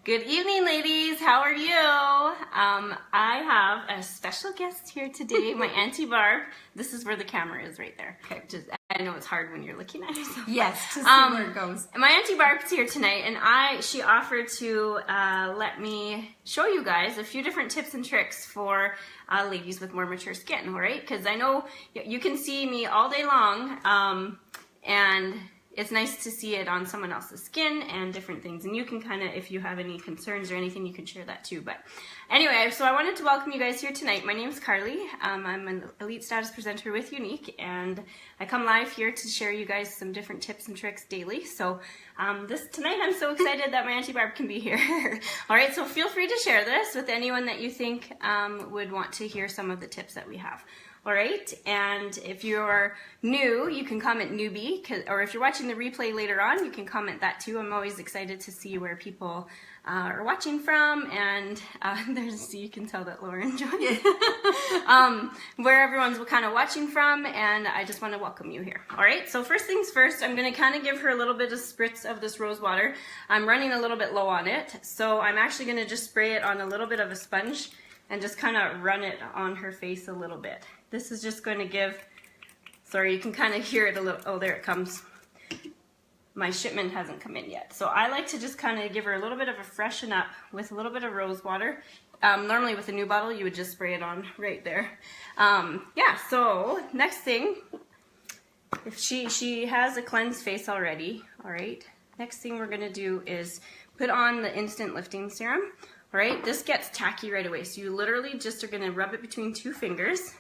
Good evening, ladies. How are you? I have a special guest here today, my Auntie Barb. This is where the camera is, right there. Okay, I know it's hard when you're looking at yourself. Yes, to see where it goes. My Auntie Barb's here tonight, and she offered to let me show you guys a few different tips and tricks for ladies with more mature skin, all right? Because I know you can see me all day long, and it's nice to see it on someone else's skin and different things. And you can kind of, if you have any concerns or anything, you can share that too. But anyway, so I wanted to welcome you guys here tonight. My name's Carly. I'm an Elite Status Presenter with Younique, and I come live here to share you guys some different tips and tricks daily. So tonight I'm so excited that my Auntie Barb can be here. All right, so feel free to share this with anyone that you think would want to hear some of the tips that we have. All right, and if you're new, you can comment newbie, or if you're watching the replay later on, you can comment that too. I'm always excited to see where people are watching from, and so you can tell that Lauren joined, where everyone's kind of watching from, and I just want to welcome you here. All right, so first things first, I'm going to kind of give her a little bit of spritz of this rose water. I'm running a little bit low on it, so I'm actually going to just spray it on a little bit of a sponge and just kind of run it on her face a little bit. This is just going to give, sorry, you can kind of hear it a little, oh, there it comes. My shipment hasn't come in yet. So I like to just kind of give her a little bit of a freshen up with a little bit of rose water. Normally with a new bottle, you would just spray it on right there. Yeah, so next thing, if she has a cleansed face already, all right, next thing we're going to do is put on the Instant Lifting Serum. All right, this gets tacky right away. So you literally just are going to rub it between two fingers,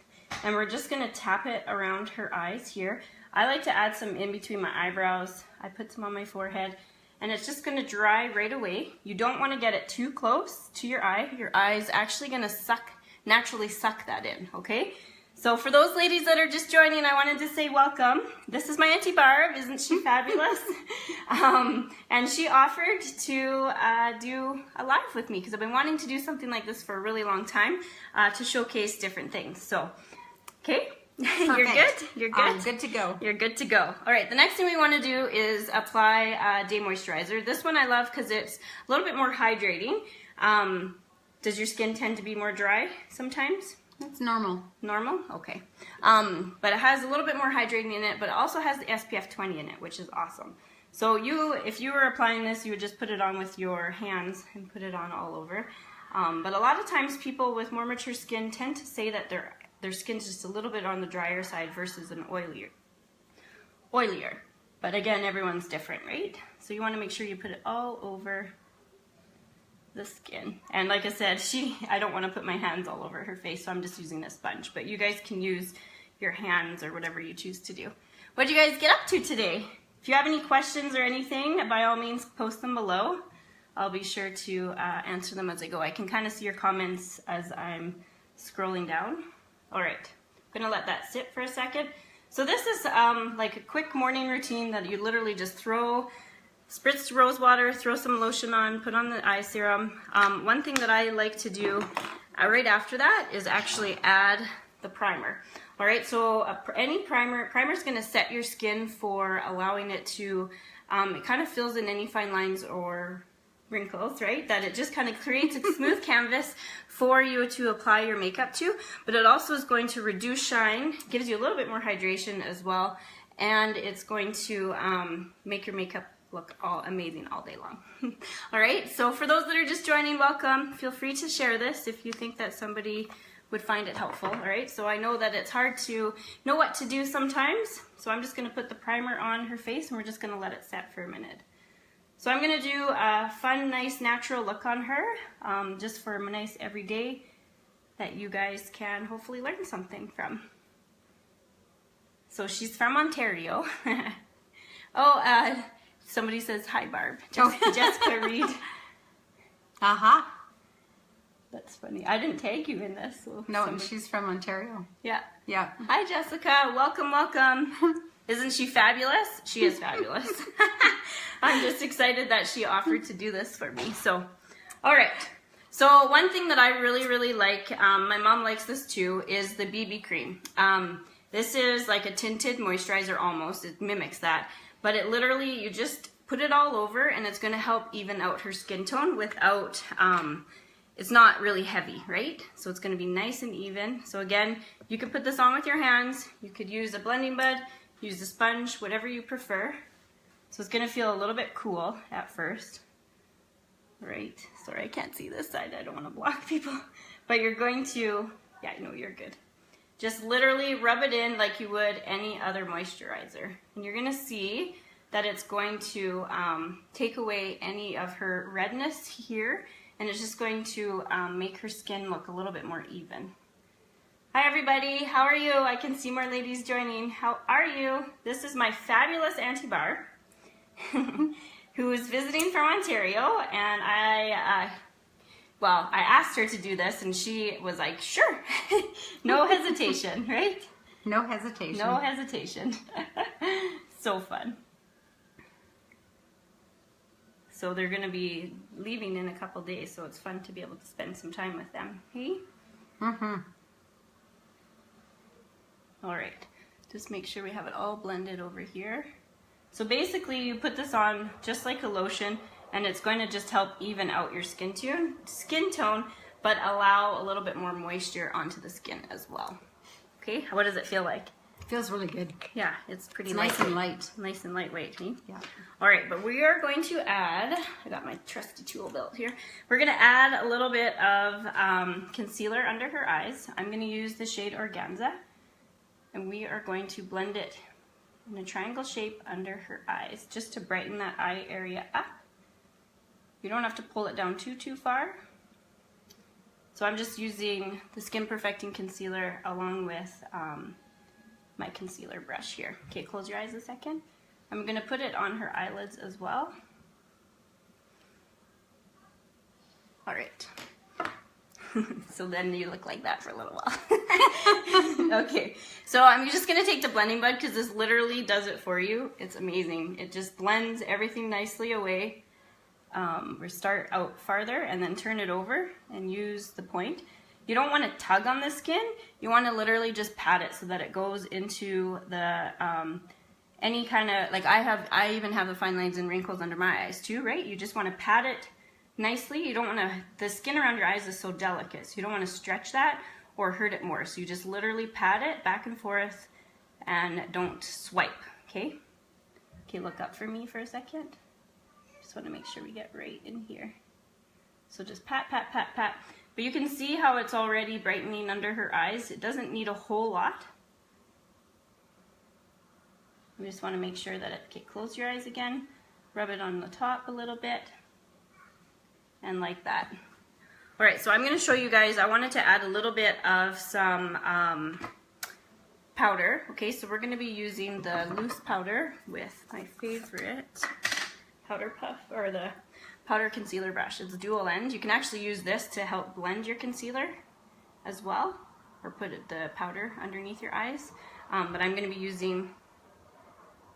and we're just going to tap it around her eyes here. I like to add some in between my eyebrows. I put some on my forehead, and it's just going to dry right away. You don't want to get it too close to your eye. Your eye is actually going to naturally suck that in, okay? So for those ladies that are just joining, I wanted to say welcome. This is my Auntie Barb. Isn't she fabulous? And she offered to do a live with me because I've been wanting to do something like this for a really long time to showcase different things. So, okay, you're good? You're good? I'm good to go. You're good to go. All right, the next thing we want to do is apply Day Moisturizer. This one I love because it's a little bit more hydrating. Does your skin tend to be more dry sometimes? That's normal. Normal? Okay. But it has a little bit more hydrating in it, but it also has the SPF 20 in it, which is awesome. So if you were applying this, you would just put it on with your hands and put it on all over. But a lot of times people with more mature skin tend to say that their skin's just a little bit on the drier side versus an oilier. But again, everyone's different, right? So you want to make sure you put it all over the skin. And like I said, I don't want to put my hands all over her face, so I'm just using a sponge. But you guys can use your hands or whatever you choose to do. What did you guys get up to today? If you have any questions or anything, by all means, post them below. I'll be sure to answer them as I go. I can kind of see your comments as I'm scrolling down. All right, I'm gonna let that sit for a second. So this is like a quick morning routine that you literally just spritz rose water, throw some lotion on, put on the eye serum. One thing that I like to do right after that is actually add the primer. All right, so any primer's going to set your skin for allowing it to, it kind of fills in any fine lines or wrinkles, right? That it just kind of creates a smooth canvas for you to apply your makeup to, but it also is going to reduce shine, gives you a little bit more hydration as well, and it's going to make your makeup look all amazing all day long. All right, so for those that are just joining, welcome. Feel free to share this if you think that somebody would find it helpful. All right, so I know that it's hard to know what to do sometimes, so I'm just going to put the primer on her face and we're just going to let it set for a minute. So I'm going to do a fun, nice, natural look on her, just for a nice everyday that you guys can hopefully learn something from. So she's from Ontario. Oh, somebody says, hi, Barb. Jessica Reed. Uh-huh. That's funny. I didn't tag you in this. So no, she's from Ontario. Yeah. Yeah. Hi, Jessica. Welcome, welcome. Isn't she fabulous? She is fabulous. I'm just excited that she offered to do this for me. So, all right. So one thing that I really, really like, my mom likes this too, is the BB cream. This is like a tinted moisturizer almost. It mimics that. But it literally, you just put it all over, and it's going to help even out her skin tone without, it's not really heavy, right? So it's going to be nice and even. So again, you could put this on with your hands. You could use a blending bud, use a sponge, whatever you prefer. So it's going to feel a little bit cool at first. Right, sorry, I can't see this side. I don't want to block people. But you're going to, yeah, no, you're good. Just literally rub it in like you would any other moisturizer. And you're going to see that it's going to take away any of her redness here, and it's just going to make her skin look a little bit more even. Hi everybody, how are you? I can see more ladies joining. How are you? This is my fabulous Auntie Barb, who is visiting from Ontario, and I asked her to do this, and she was like, sure, no hesitation, right? No hesitation. No hesitation. So fun. So they're going to be leaving in a couple days, so it's fun to be able to spend some time with them. Hey? Mm-hmm. All right. Just make sure we have it all blended over here. So basically, you put this on just like a lotion, and it's going to just help even out your skin tone, but allow a little bit more moisture onto the skin as well. Okay, what does it feel like? Feels really good. Yeah, it's pretty It's nice and light. Nice and lightweight, eh? Yeah. All right, but we are going to add, I got my trusty tool belt here. We're going to add a little bit of concealer under her eyes. I'm going to use the shade Organza, and we are going to blend it in a triangle shape under her eyes, just to brighten that eye area up. You don't have to pull it down too far. So I'm just using the Skin Perfecting Concealer along with my concealer brush here. Okay, close your eyes a second. I'm going to put it on her eyelids as well. All right. So then you look like that for a little while. Okay, so I'm just going to take the blending bud because this literally does it for you. It's amazing. It just blends everything nicely away. We start out farther and then turn it over and use the point. You don't want to tug on the skin. You want to literally just pat it so that it goes into the any kind of, like I even have the fine lines and wrinkles under my eyes too, right? You just want to pat it nicely. You don't want to, the skin around your eyes is so delicate, so you don't want to stretch that or hurt it more. So you just literally pat it back and forth and don't swipe, okay? Okay, look up for me for a second. Just want to make sure we get right in here. So just pat, pat, pat, pat. But you can see how it's already brightening under her eyes. It doesn't need a whole lot. We just want to make sure that it, okay, close your eyes again. Rub it on the top a little bit. And like that. All right, so I'm going to show you guys, I wanted to add a little bit of some powder. Okay, so we're going to be using the loose powder with my favorite powder puff, or the powder concealer brush. It's dual end. You can actually use this to help blend your concealer as well, or put the powder underneath your eyes. But I'm going to be using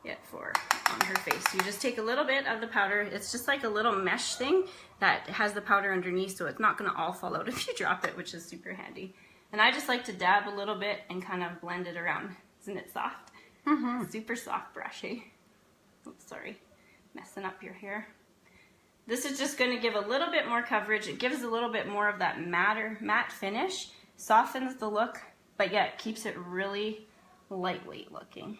it for on her face. So you just take a little bit of the powder. It's just like a little mesh thing that has the powder underneath, so it's not going to all fall out if you drop it, which is super handy. And I just like to dab a little bit and kind of blend it around. Isn't it soft? Mm-hmm. Super soft brush, eh? Oops, sorry. Messing up your hair. This is just going to give a little bit more coverage. It gives a little bit more of that matte finish, softens the look, but yet keeps it really lightweight looking.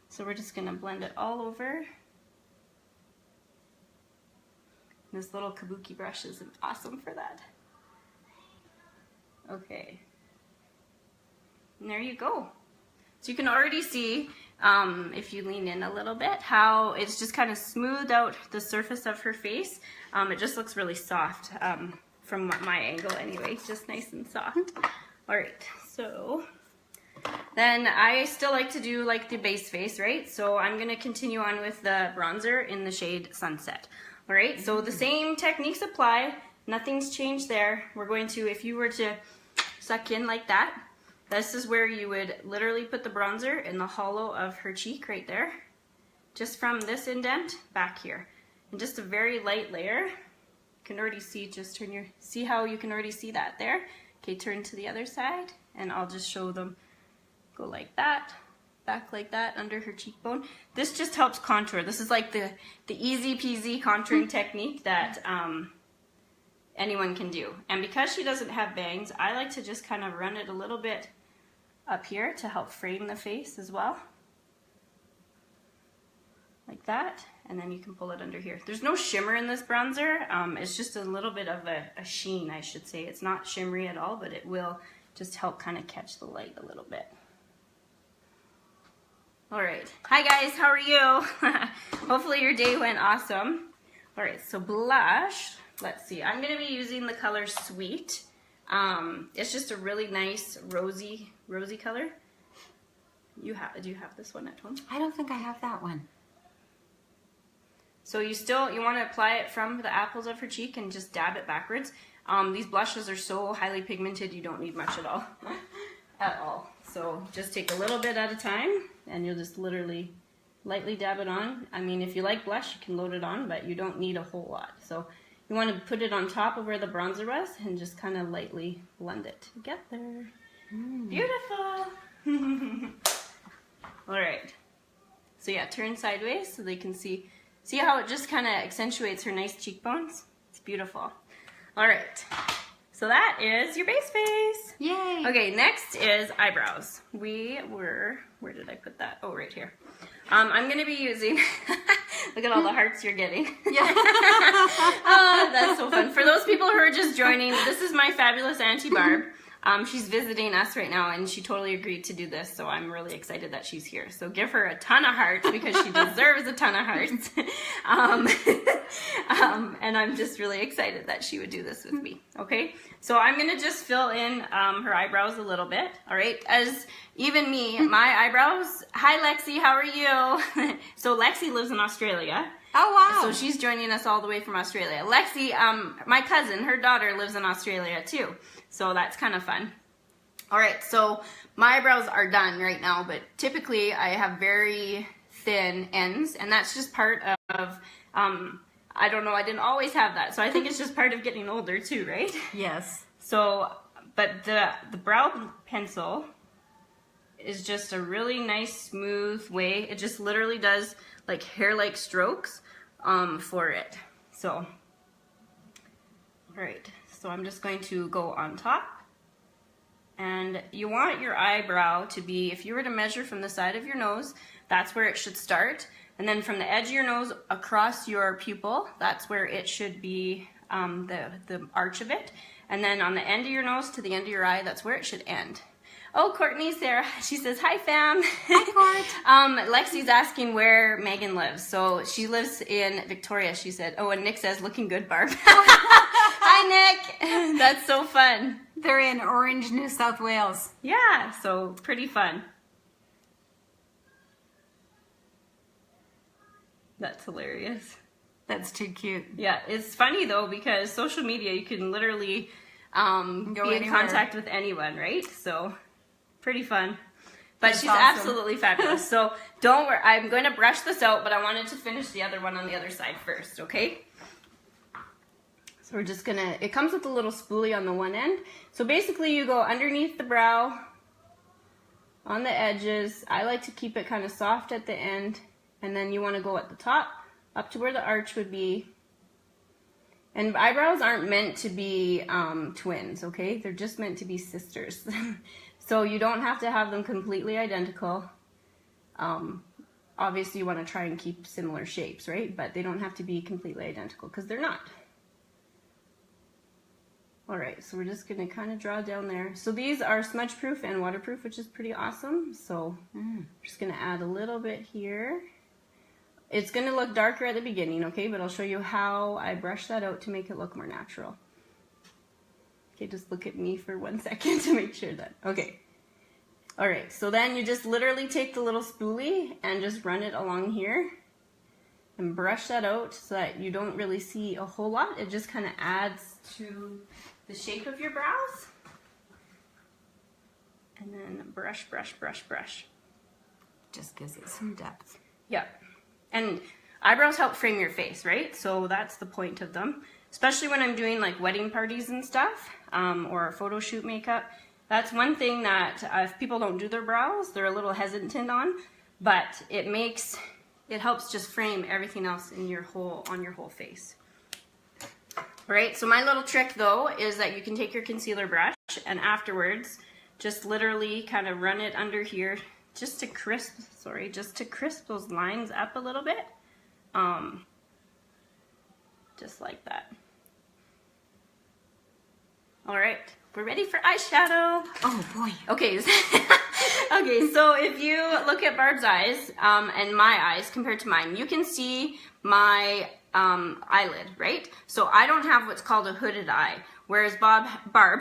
So we're just going to blend it all over. This little kabuki brush is awesome for that. Okay. And there you go. So you can already see, if you lean in a little bit, how it's just kind of smoothed out the surface of her face. It just looks really soft, from my angle anyway, just nice and soft. All right, so then I still like to do like the base face, right? So I'm gonna continue on with the bronzer in the shade Sunset. All right, so the same techniques apply, nothing's changed there. We're going to, if you were to suck in like that, this is where you would literally put the bronzer in the hollow of her cheek right there, just from this indent back here. And just a very light layer. You can already see, just turn your, see how you can already see that there? Okay, turn to the other side, and I'll just show them, go like that, back like that under her cheekbone. This just helps contour. This is like the easy peasy contouring technique that anyone can do. And because she doesn't have bangs, I like to just kind of run it a little bit up here to help frame the face as well. Like that. And then you can pull it under here. There's no shimmer in this bronzer. It's just a little bit of a sheen, I should say. It's not shimmery at all, but it will just help kind of catch the light a little bit. All right. Hi guys, how are you? Hopefully your day went awesome. All right, so blush. Let's see. I'm going to be using the color Sweet. It's just a really nice rosy color. Do you have this one at home? I don't think I have that one. So you want to apply it from the apples of her cheek and just dab it backwards. These blushes are so highly pigmented, you don't need much at all. At all. So just take a little bit at a time and you'll just literally lightly dab it on. I mean, if you like blush, you can load it on, but you don't need a whole lot. So you want to put it on top of where the bronzer was and just kind of lightly blend it together. Beautiful. All right. So yeah, turn sideways so they can see. See how it just kind of accentuates her nice cheekbones? It's beautiful. All right. So that is your base face. Yay. Okay, next is eyebrows. Where did I put that? Oh, right here. I'm going to be using, look at all the hearts you're getting. Yeah. Oh, that's so fun. For those people who are just joining, this is my fabulous Auntie Barb. She's visiting us right now, and she totally agreed to do this, so I'm really excited that she's here. So give her a ton of hearts because she deserves a ton of hearts. And I'm just really excited that she would do this with me, okay? So I'm going to just fill in her eyebrows a little bit, all right? As even me, my eyebrows, hi Lexi, how are you? So Lexi lives in Australia. Oh, wow. So she's joining us all the way from Australia. Lexi, my cousin, her daughter lives in Australia too. So that's kind of fun. All right, so my eyebrows are done right now, but typically I have very thin ends, and that's just part of, I don't know, I didn't always have that. So I think it's just part of getting older too, right? Yes. So, but the brow pencil is just a really nice, smooth way. It just literally does like hair-like strokes for it. So, all right. So I'm just going to go on top. And you want your eyebrow to be, if you were to measure from the side of your nose, that's where it should start. And then from the edge of your nose across your pupil, that's where it should be, the arch of it. And then on the end of your nose to the end of your eye, that's where it should end. Oh, Courtney's there. She says, hi, fam. Hi, Court. Lexi's asking where Megan lives. So she lives in Victoria, she said. Oh, and Nick says, looking good, Barb. Hi, Nick. That's so fun. They're in Orange, New South Wales. Yeah, so pretty fun. That's hilarious. That's too cute. Yeah, it's funny, though, because social media, you can literally be in contact with anyone, right? So pretty fun. But That's she's awesome. absolutely fabulous. So don't worry. I'm going to brush this out, but I wanted to finish the other one on the other side first, okay? So we're just going to, it comes with a little spoolie on the one end. So basically you go underneath the brow, on the edges. I like to keep it kind of soft at the end. And then you want to go at the top, up to where the arch would be. And eyebrows aren't meant to be twins, okay? They're just meant to be sisters. So you don't have to have them completely identical. Obviously you want to try and keep similar shapes, right? But they don't have to be completely identical because they're not. All right, so we're just going to kind of draw down there. So these are smudge proof and waterproof, which is pretty awesome. So I'm just going to add a little bit here. It's going to look darker at the beginning, okay? But I'll show you how I brush that out to make it look more natural. Okay, just look at me for 1 second to make sure that, okay. All right, so then you just literally take the little spoolie and just run it along here and brush that out so that you don't really see a whole lot. It just kind of adds to the shape of your brows. And then brush, brush, brush, brush. Just gives it some depth. Yep. And eyebrows help frame your face, right? So that's the point of them. Especially when I'm doing like wedding parties and stuff, or photo shoot makeup. That's one thing that if people don't do their brows, they're a little hesitant on, but it helps just frame everything else in on your whole face. All right, so my little trick though is that you can take your concealer brush and afterwards just literally kind of run it under here just to crisp those lines up a little bit. Just like that. All right, we're ready for eyeshadow. Oh boy. Okay, okay, so if you look at Barb's eyes and my eyes compared to mine, you can see my eyelid, right? So I don't have what's called a hooded eye, whereas Barb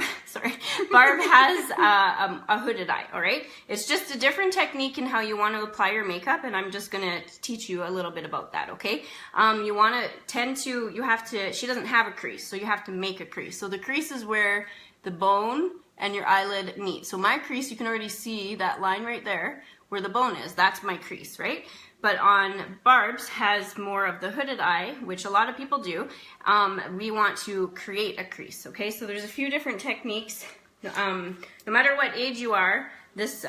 has a hooded eye, all right? It's just a different technique in how you want to apply your makeup, and I'm just gonna teach you a little bit about that, okay? You wanna she doesn't have a crease, so you have to make a crease. So the crease is where the bone and your eyelid meet. So my crease, you can already see that line right there where the bone is. That's my crease, right? But on Barb's has more of the hooded eye, which a lot of people do. We want to create a crease, okay? So there's a few different techniques. No matter what age you are, this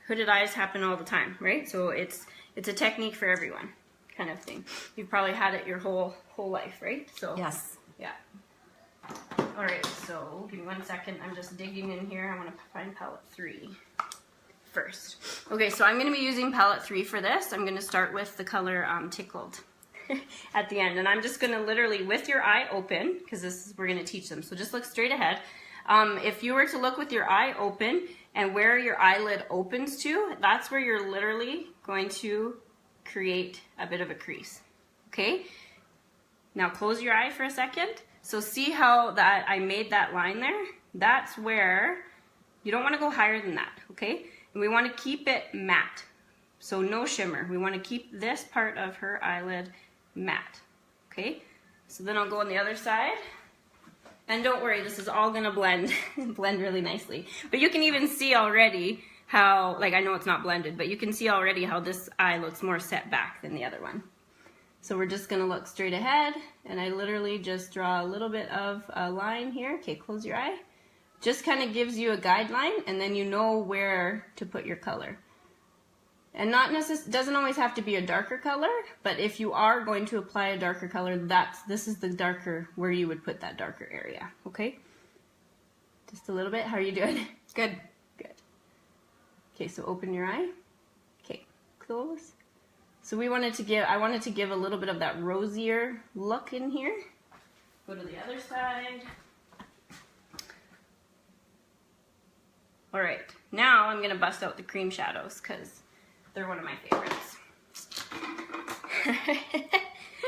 hooded eyes happen all the time, right? So it's a technique for everyone, kind of thing. You've probably had it your whole life, right? So Yes. yeah. All right, so give me 1 second. I'm just digging in here. I want to find palette 3 first. Okay, so I'm going to be using palette 3 for this. I'm going to start with the color Tickled at the end. And I'm just going to literally, with your eye open, because we're going to teach them, so just look straight ahead. If you were to look with your eye open and where your eyelid opens to, that's where you're literally going to create a bit of a crease. Okay? Now close your eye for a second. So see how that I made that line there? That's where you don't want to go higher than that, okay? And we want to keep it matte, so no shimmer. We want to keep this part of her eyelid matte, okay? So then I'll go on the other side. And don't worry, this is all gonna blend, blend really nicely. But you can even see already how, like I know it's not blended, but you can see already how this eye looks more set back than the other one. So we're just gonna look straight ahead, and I literally just draw a little bit of a line here. Okay, close your eye. Just kind of gives you a guideline, and then you know where to put your color. And doesn't always have to be a darker color, but if you are going to apply a darker color, this is the darker, where you would put that darker area, okay? Just a little bit. How are you doing? Good. Good. Okay, so open your eye. Okay, close. So I wanted to give a little bit of that rosier look in here. Go to the other side. All right, now I'm gonna bust out the cream shadows because they're one of my favorites.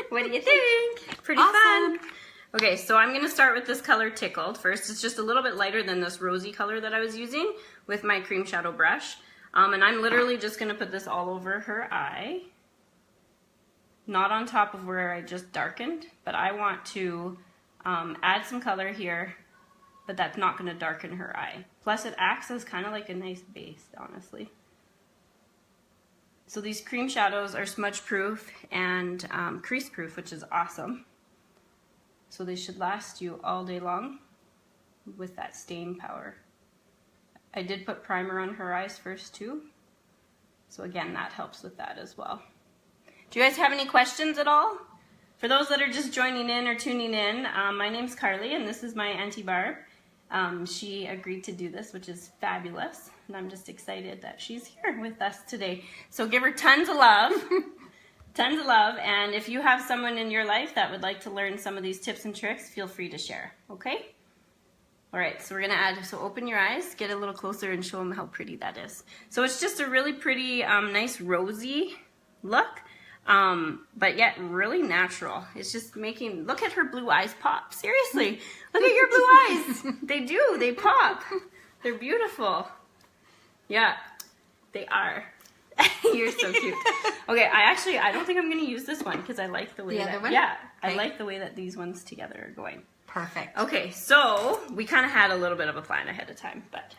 What do you think? Pretty awesome. Fun. Okay, so I'm gonna start with this color Tickled first. It's just a little bit lighter than this rosy color that I was using with my cream shadow brush. And I'm literally just gonna put this all over her eye. Not on top of where I just darkened, but I want to add some color here, but that's not going to darken her eye. Plus it acts as kind of like a nice base, honestly. So these cream shadows are smudge proof and crease proof, which is awesome. So they should last you all day long with that stain power. I did put primer on her eyes first too. So again, that helps with that as well. Do you guys have any questions at all? For those that are just joining in or tuning in, my name's Carly and this is my Auntie Barb. She agreed to do this, which is fabulous. And I'm just excited that she's here with us today. So give her tons of love. Tons of love. And if you have someone in your life that would like to learn some of these tips and tricks, feel free to share, okay? All right, so we're gonna add, so open your eyes, get a little closer and show them how pretty that is. So it's just a really pretty, nice rosy look. But yet really natural. It's just making, look at her blue eyes pop. Seriously, look at your blue eyes. They do, they pop. They're beautiful. Yeah, they are. You're so cute. Okay, I don't think I'm going to use this one because I like the way the other one? Yeah, okay. I like the way that these ones together are going. Perfect. Okay, so we kind of had a little bit of a plan ahead of time, but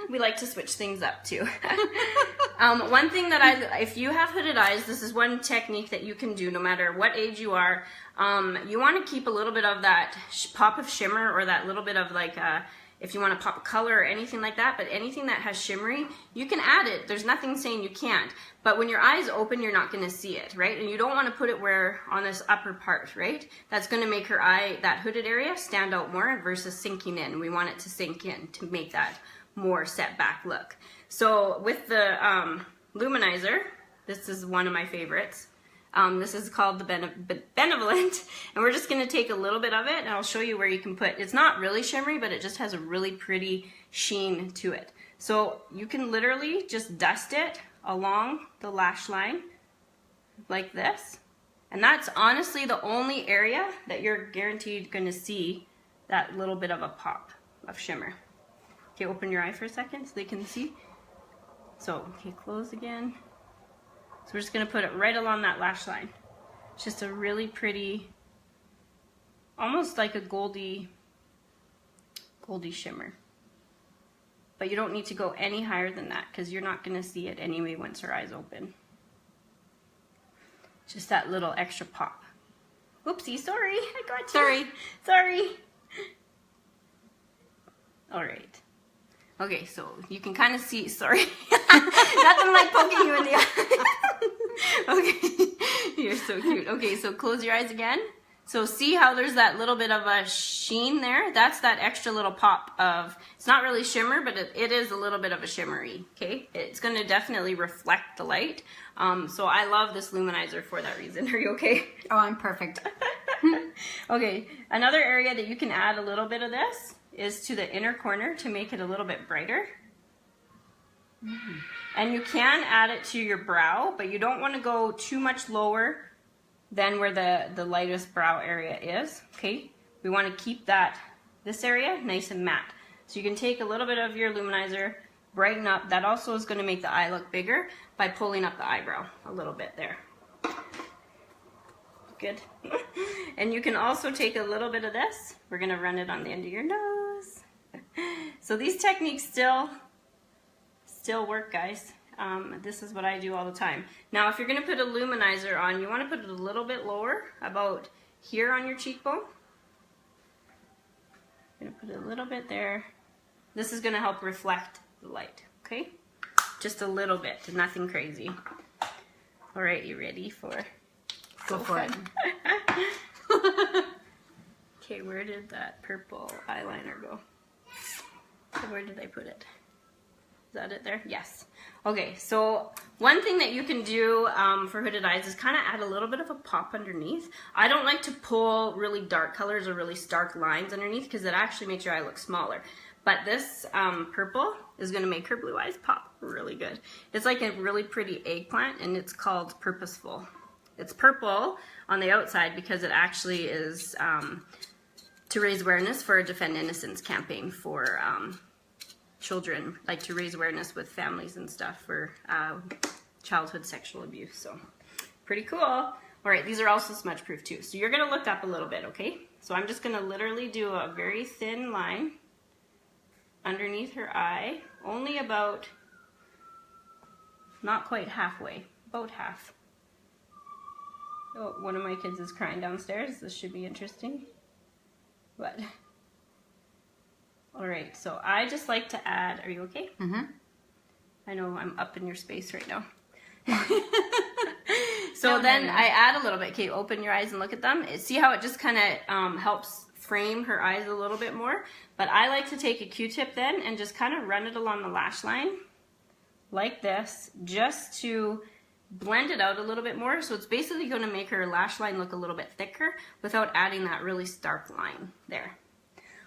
we like to switch things up too. One thing that if you have hooded eyes, this is one technique that you can do no matter what age you are. You want to keep a little bit of that pop of shimmer or that little bit of like if you want to pop a color or anything like that, but anything that has shimmery, you can add it. There's nothing saying you can't. But when your eye's open, you're not going to see it, right? And you don't want to put it where on this upper part, right? That's going to make her eye, that hooded area, stand out more versus sinking in. We want it to sink in to make that more set back look. So with the luminizer, this is one of my favorites. This is called the Benevolent, and we're just going to take a little bit of it, and I'll show you where you can put, it's not really shimmery, but it just has a really pretty sheen to it. So you can literally just dust it along the lash line like this, and that's honestly the only area that you're guaranteed going to see that little bit of a pop of shimmer. Okay, open your eye for a second so they can see. So, okay, close again. So we're just going to put it right along that lash line. It's just a really pretty, almost like a goldy shimmer. But you don't need to go any higher than that because you're not going to see it anyway once her eyes open. Just that little extra pop. Oopsie, sorry, I got you. Sorry. All right. Okay, so you can kind of see, sorry. Nothing like poking you in the eye. Okay, you're so cute. Okay, so close your eyes again. So see how there's that little bit of a sheen there? That's that extra little pop of, it's not really shimmer, but it is a little bit of a shimmery, okay? It's going to definitely reflect the light. So I love this luminizer for that reason. Are you okay? Oh, I'm perfect. Okay, another area that you can add a little bit of this is to the inner corner to make it a little bit brighter. And you can add it to your brow, but you don't want to go too much lower than where the lightest brow area is, okay? We want to keep this area nice and matte. So you can take a little bit of your luminizer, brighten up. That also is going to make the eye look bigger by pulling up the eyebrow a little bit there. Good. And you can also take a little bit of this. We're going to run it on the end of your nose. So these techniques still work, guys. This is what I do all the time. Now, if you're going to put a luminizer on, you want to put it a little bit lower, about here on your cheekbone. I'm going to put it a little bit there. This is going to help reflect the light, okay? Just a little bit, nothing crazy. All right, you ready for... Go for it. Okay, where did that purple eyeliner go? Where did I put it? Is that it there? Yes. Okay, so one thing that you can do for hooded eyes is kind of add a little bit of a pop underneath. I don't like to pull really dark colors or really stark lines underneath because it actually makes your eye look smaller. But this purple is going to make her blue eyes pop really good. It's like a really pretty eggplant, and it's called Purposeful. It's purple on the outside because it actually is to raise awareness for a Defend Innocence campaign for children, like to raise awareness with families and stuff for childhood sexual abuse. So pretty cool. All right, these are also smudge proof too. So you're going to look up a little bit, okay? So I'm just going to literally do a very thin line underneath her eye, only about, not quite halfway, about half. Oh, one of my kids is crying downstairs. This should be interesting. But, all right, so I just like to add, are you okay? Mm-hmm. I know I'm up in your space right now. So then I add a little bit. Okay, open your eyes and look at them. See how it just kind of helps frame her eyes a little bit more? But I like to take a Q-tip then and just kind of run it along the lash line like this, just to blend it out a little bit more. So it's basically going to make her lash line look a little bit thicker without adding that really stark line there.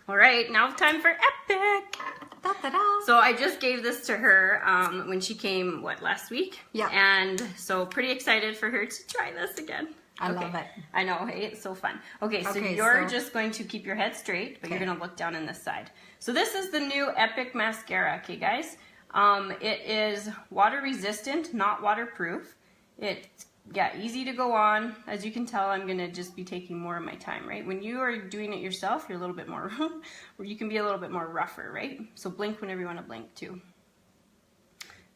All right, now time for Epic. Da-da-da. So I just gave this to her when she came, what, last week? Yeah. And so pretty excited for her to try this again. I love it. I know, hey, it's so fun. Okay, so you're just going to keep your head straight, but you're going to look down on this side. So this is the new Epic Mascara, okay, guys? It is water resistant, not waterproof. It's, easy to go on. As you can tell, I'm going to just be taking more of my time, right? When you are doing it yourself, you're a little bit more, where you can be a little bit more rougher, right? So blink whenever you want to blink, too.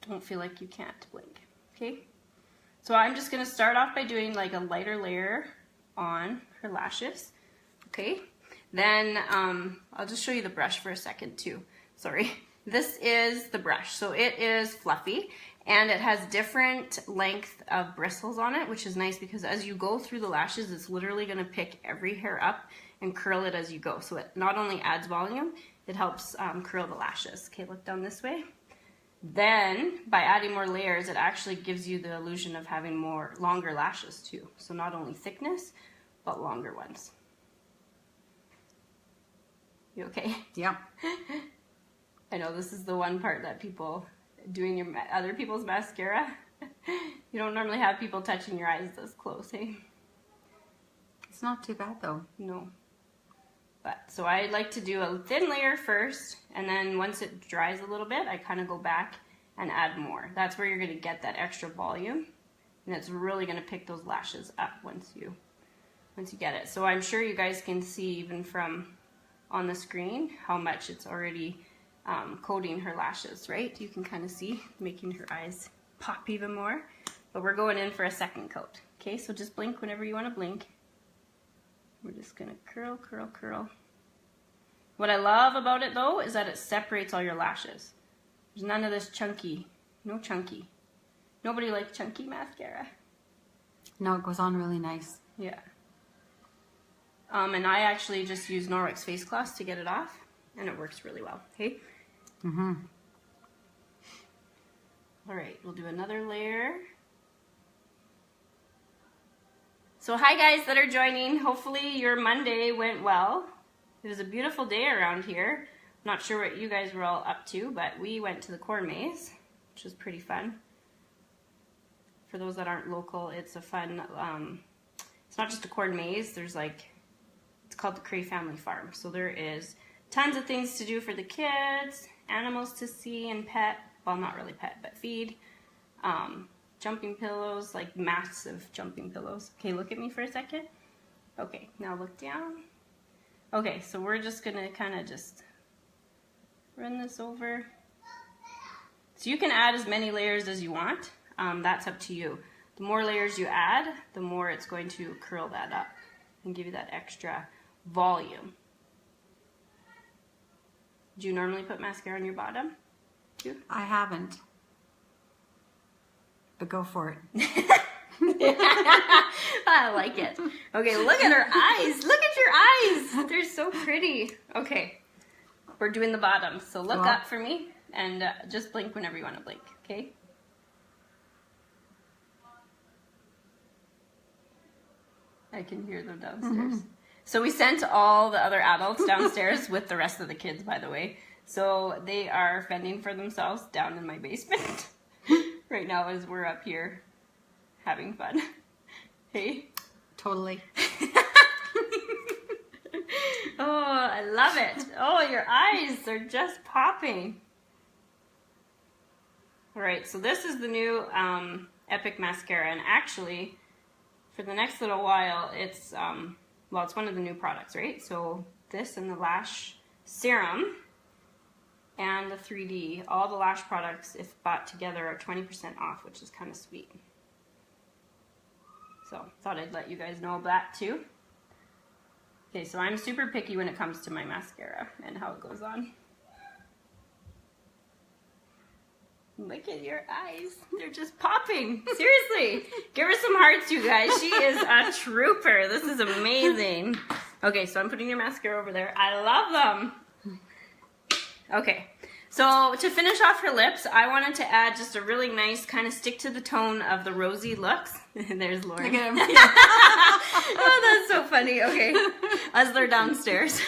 Don't feel like you can't blink, okay? So I'm just going to start off by doing like a lighter layer on her lashes, okay? Then I'll just show you the brush for a second too. Sorry. This is the brush. So it is fluffy and it has different length of bristles on it, which is nice because as you go through the lashes, it's literally going to pick every hair up and curl it as you go. So it not only adds volume, it helps curl the lashes. Okay, look down this way. Then by adding more layers, it actually gives you the illusion of having more longer lashes too. So not only thickness, but longer ones. You okay? Yep. I know this is the one part that people doing your other people's mascara. You don't normally have people touching your eyes this close, hey? It's not too bad though. No. But so I like to do a thin layer first, and then once it dries a little bit, I kind of go back and add more. That's where you're going to get that extra volume, and it's really going to pick those lashes up once you get it. So I'm sure you guys can see even from on the screen how much it's already coating her lashes, right? You can kind of see, making her eyes pop even more. But we're going in for a second coat. Okay, so just blink whenever you want to blink. We're just gonna curl, curl, curl. What I love about it though is that it separates all your lashes. There's none of this chunky, no chunky. Nobody likes chunky mascara. No, it goes on really nice. Yeah. And I actually just use Norwex face cloths to get it off, and it works really well. Okay. Mm-hmm. All right, we'll do another layer. So hi guys that are joining. Hopefully your Monday went well. It was a beautiful day around here. Not sure what you guys were all up to, but we went to the corn maze, which was pretty fun. For those that aren't local, it's a fun, it's not just a corn maze, there's like, it's called the Cray Family Farm. So there is tons of things to do for the kids, animals to see and pet, well not really pet, but feed. Jumping pillows, like massive jumping pillows. Okay, look at me for a second. Okay, now look down. Okay, so we're just gonna kind of just run this over. So you can add as many layers as you want. That's up to you. The more layers you add, the more it's going to curl that up and give you that extra volume. Do you normally put mascara on your bottom too? I haven't. But go for it. I like it. Okay, look at her eyes. Look at your eyes. They're so pretty. Okay, we're doing the bottom. So look up for me and just blink whenever you want to blink, okay? I can hear them downstairs. Mm-hmm. So we sent all the other adults downstairs with the rest of the kids, by the way. So they are fending for themselves down in my basement. Right now as we're up here having fun. Hey? Totally. Oh, I love it. Oh, your eyes are just popping. All right, so this is the new Epic Mascara. And actually, for the next little while, it's, well, it's one of the new products, right? So this and the Lash Serum and the 3D, all the lash products, if bought together, are 20% off, which is kind of sweet. So, thought I'd let you guys know of that too. Okay, so I'm super picky when it comes to my mascara and how it goes on. Look at your eyes. They're just popping. Seriously. Give her some hearts, you guys. She is a trooper. This is amazing. Okay, so I'm putting your mascara over there. I love them. Okay, so to finish off her lips, I wanted to add just a really nice kind of stick to the tone of the rosy looks. There's Lauren. Look at him. Oh, that's so funny. Okay, as they're downstairs.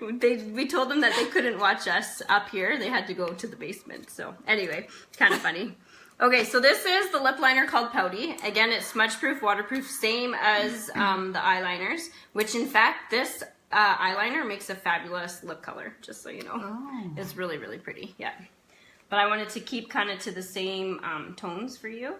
We told them that they couldn't watch us up here. They had to go to the basement. So anyway, kind of funny. Okay, so this is the lip liner called Pouty. Again, it's smudge proof, waterproof, same as the eyeliners, which in fact, this eyeliner makes a fabulous lip color, just so you know. Oh. It's really, really pretty, yeah. But I wanted to keep kind of to the same tones for you.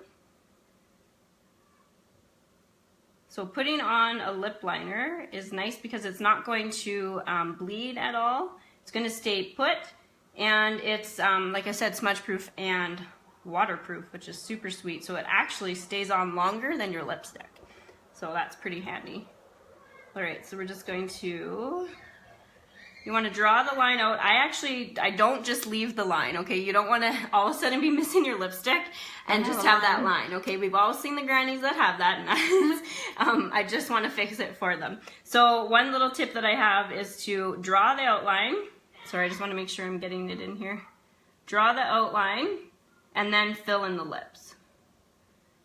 So putting on a lip liner is nice because it's not going to bleed at all. It's going to stay put, and it's, like I said, smudge proof and waterproof, which is super sweet. So it actually stays on longer than your lipstick. So that's pretty handy. All right, so we're just going to, you want to draw the line out. I don't just leave the line, okay? You don't want to all of a sudden be missing your lipstick and just have that line, okay? We've all seen the grannies that have that, and I just want to fix it for them. So one little tip that I have is to draw the outline. Sorry, I just want to make sure I'm getting it in here. Draw the outline and then fill in the lips.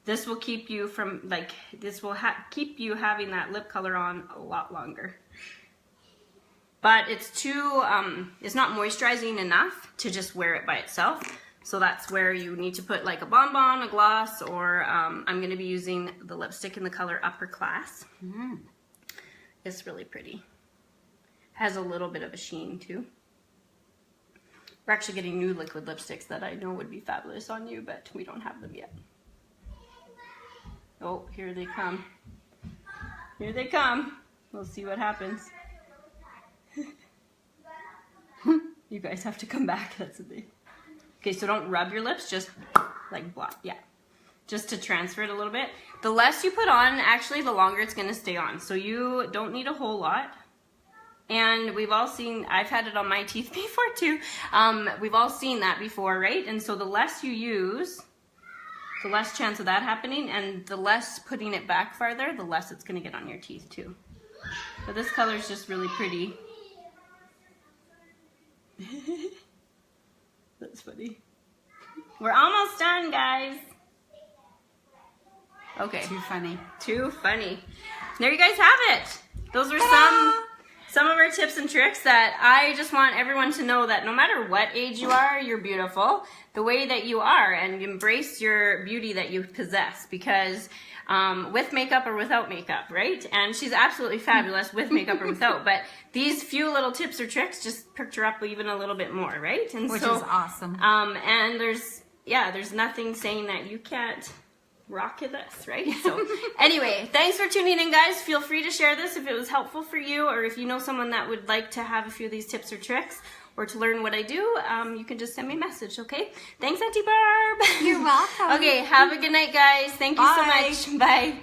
This will keep you from, like, this will keep you having that lip color on a lot longer. But it's too, it's not moisturizing enough to just wear it by itself. So that's where you need to put like a bonbon, a gloss, or I'm going to be using the lipstick in the color Upper Class. It's really pretty. Has a little bit of a sheen too. We're actually getting new liquid lipsticks that I know would be fabulous on you, but we don't have them yet. Oh, here they come. Here they come. We'll see what happens. You guys have to come back. That's a big. Okay, so don't rub your lips, just like blot. Yeah. Just to transfer it a little bit. The less you put on, actually, the longer it's going to stay on. So you don't need a whole lot. And we've all seen, I've had it on my teeth before too. We've all seen that before, right? And so the less you use, the less chance of that happening, and the less putting it back farther, the less it's going to get on your teeth too. But this color is just really pretty. That's funny. We're almost done, guys. Okay. Too funny. Too funny. There you guys have it. Those are some of our tips and tricks that I just want everyone to know that no matter what age you are, you're beautiful the way that you are, and embrace your beauty that you possess, because with makeup or without makeup, right? And she's absolutely fabulous with makeup or without, but these few little tips or tricks just perked her up even a little bit more, right? And Which so, is awesome. And there's nothing saying that you can't rock this, right? So anyway, thanks for tuning in, guys. Feel free to share this if it was helpful for you, or if you know someone that would like to have a few of these tips or tricks, or to learn what I do, you can just send me a message, okay? Thanks, Auntie Barb. You're welcome. Okay, have a good night, guys. Thank you so much. Bye.